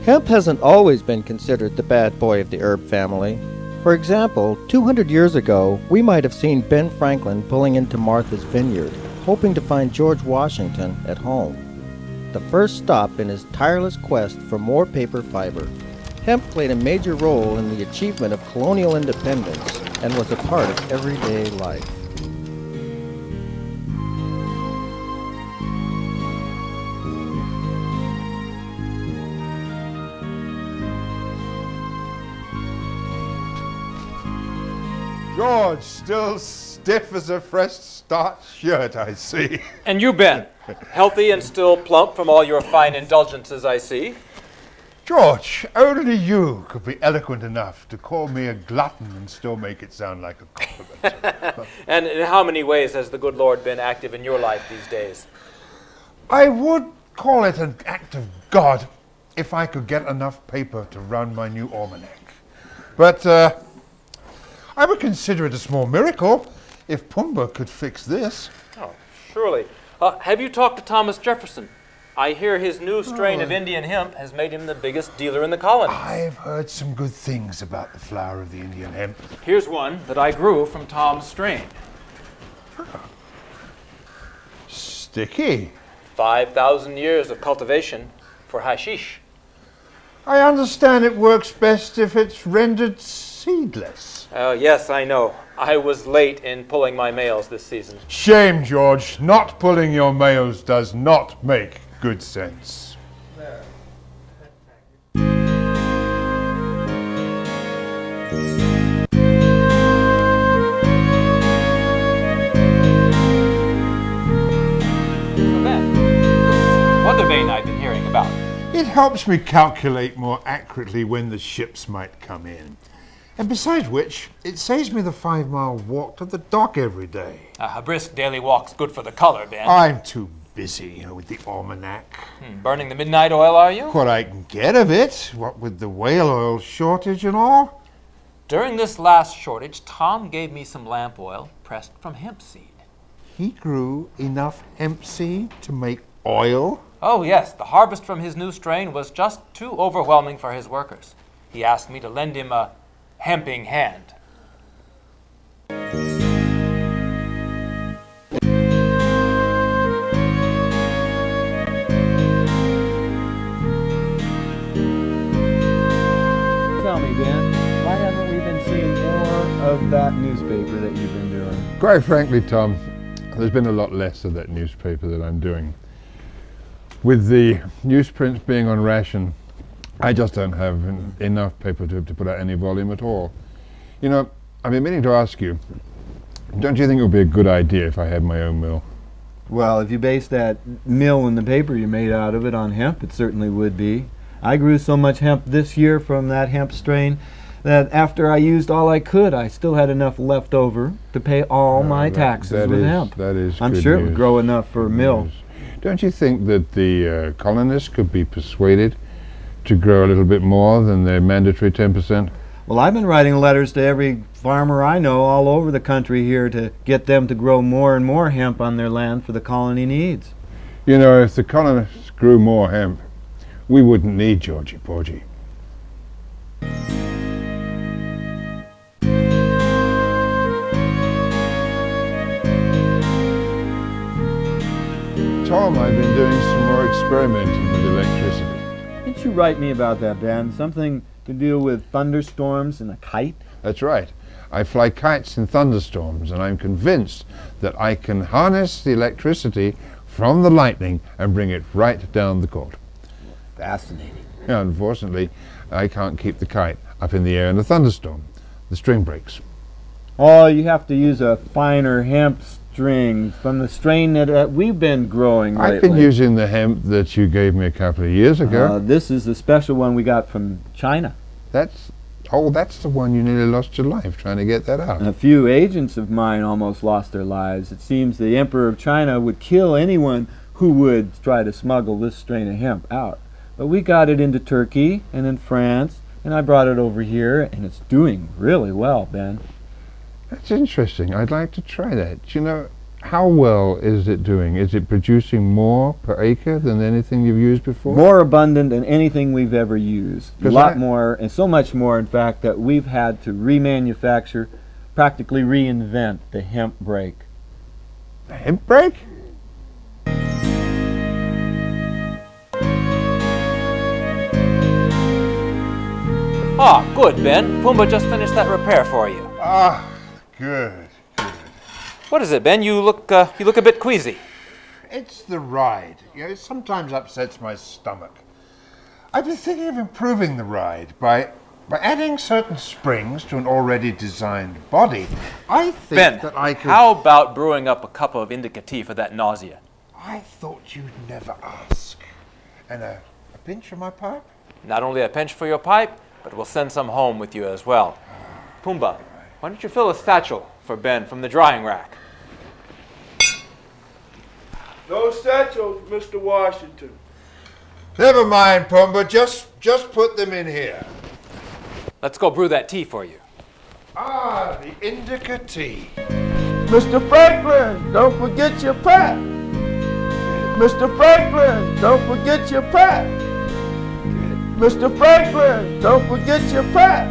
Hemp hasn't always been considered the bad boy of the herb family. For example, 200 years ago, we might have seen Ben Franklin pulling into Martha's Vineyard, hoping to find George Washington at home. The first stop in his tireless quest for more paper fiber. Hemp played a major role in the achievement of colonial independence and was a part of everyday life. George, still stiff as a fresh starched shirt, I see. And you, Ben, healthy and still plump from all your fine indulgences, I see. George, only you could be eloquent enough to call me a glutton and still make it sound like a compliment. And in how many ways has the good Lord been active in your life these days? I would call it an act of God if I could get enough paper to run my new almanac. But I would consider it a small miracle if Pumbaa could fix this. Oh, surely. Have you talked to Thomas Jefferson? I hear his new strain of Indian hemp has made him the biggest dealer in the colony. I've heard some good things about the flower of the Indian hemp. Here's one that I grew from Tom's strain. Sticky. 5,000 years of cultivation for hashish. I understand it works best if it's rendered seedless. Oh, yes, I know. I was late in pulling my males this season. Shame, George. Not pulling your males does not make good sense. Weather vane I've been hearing about. It helps me calculate more accurately when the ships might come in. And besides which, it saves me the 5-mile walk to the dock every day. A brisk daily walk's good for the color, Ben. I'm too busy, with the almanac. Burning the midnight oil, are you? What I can get of it, what with the whale oil shortage and all. During this last shortage, Tom gave me some lamp oil pressed from hemp seed. He grew enough hemp seed to make oil? Oh, yes. The harvest from his new strain was just too overwhelming for his workers. He asked me to lend him a hemping hand. Tell me, Ben, why haven't we been seeing more of that newspaper that you've been doing? Quite frankly, Tom, there's been a lot less of that newspaper that I'm doing. With the newsprints being on ration, I just don't have enough paper to put out any volume at all. I've been meaning to ask you, don't you think it would be a good idea if I had my own mill? Well, if you base that mill and the paper you made out of it on hemp, it certainly would be. I grew so much hemp this year from that hemp strain that after I used all I could, I still had enough left over to pay all my taxes with hemp. That is I'm good sure news. it would grow enough for a mill. Don't you think that the colonists could be persuaded to grow a little bit more than their mandatory 10%? Well, I've been writing letters to every farmer I know all over the country here to get them to grow more and more hemp on their land for the colony needs. If the colonists grew more hemp, we wouldn't need Georgie Porgy. Tom, I've been doing some more experimenting with electricity. Didn't you write me about that, Ben? Something to deal with thunderstorms and a kite? That's right. I fly kites in thunderstorms, and I'm convinced that I can harness the electricity from the lightning and bring it right down the court. Fascinating. Yeah, unfortunately, I can't keep the kite up in the air in a thunderstorm. The string breaks. Oh, you have to use a finer hemp string from the strain that we've been growing lately. I've been using the hemp that you gave me a couple of years ago. This is the special one we got from China. That's the one you nearly lost your life trying to get that out. A few agents of mine almost lost their lives. It seems the Emperor of China would kill anyone who would try to smuggle this strain of hemp out. But we got it into Turkey and in France, and I brought it over here, and it's doing really well, Ben. That's interesting. I'd like to try that. how well is it doing? Is it producing more per acre than anything you've used before? More abundant than anything we've ever used. A 'Cause lot more, and so much more, in fact, that we've had to remanufacture, practically reinvent the hemp brake. The hemp brake? Ah, good, Ben. Pumbaa just finished that repair for you. Ah, good, good. What is it, Ben? You look a bit queasy. It's the ride. It sometimes upsets my stomach. I've been thinking of improving the ride by adding certain springs to an already designed body. I think Ben, that I could... how about brewing up a cup of indica tea for that nausea? I thought you'd never ask. And a pinch of my pipe? Not only a pinch for your pipe, but we'll send some home with you as well. Pumbaa, why don't you fill a satchel for Ben from the drying rack? No satchels, Mr. Washington. Never mind, Pumbaa. Just put them in here. Let's go brew that tea for you. Ah, the indica tea. Mr. Franklin, don't forget your pat. Mr. Franklin, don't forget your pat. Mr. Franklin, don't forget your pat.